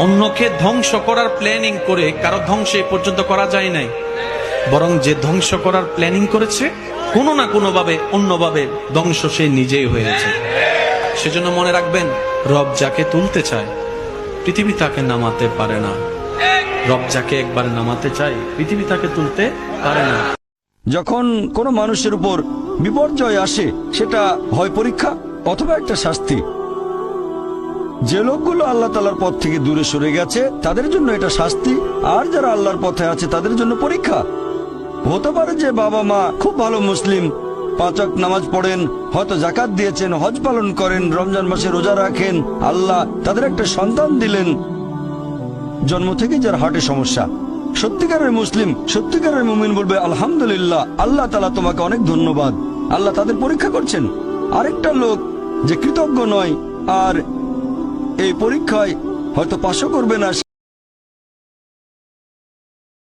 অন্যকে ধ্বংস করার প্ল্যানিং করে কারো ধ্বংস এ পর্যন্ত করা যায় নাই, বরং যে ধ্বংস করার প্ল্যানিং করেছে কোনো না কোনো ভাবে অন্যভাবে ধ্বংস সে নিজেই হয়েছে। সেজন্য মনে রাখবেন, রব যাকে তুলতে চায় পৃথিবী তাকে নামাতে পারে না। রব যাকে একবার নামাতে চায় পৃথিবী তাকে তুলতে পারে না। যখন কোনো মানুষের উপর বিপর্যয় আসে, সেটা হয় পরীক্ষা অথবা একটা শাস্তি। যে লোকগুলো আল্লাহ তাআলার পথ থেকে দূরে সরে গেছে তাদের জন্য এটা শাস্তি, আর যারা আল্লাহর পথে আছে তাদের জন্য পরীক্ষা। হতে পারে যে বাবা মা খুব ভালো মুসলিম, 5 ওয়াক্ত নামাজ পড়েন, হয়তো যাকাত দিয়েছেন, হজ পালন করেন, রমজান মাসে রোজা রাখেন, আল্লাহ তাদের একটা সন্তান দিলেন জন্ম থেকে যার হার্টে সমস্যা। সত্যিকারের মুসলিম, সত্যিকারের মুমিন বলবে আলহামদুলিল্লাহ, আল্লাহ তাআলা তোমাকে অনেক ধন্যবাদ, আল্লাহ তাদের পরীক্ষা করছেন। আরেকটা লোক যে কৃতজ্ঞ নয় আর এই পরীক্ষায় হয়তো পাশও করবে না,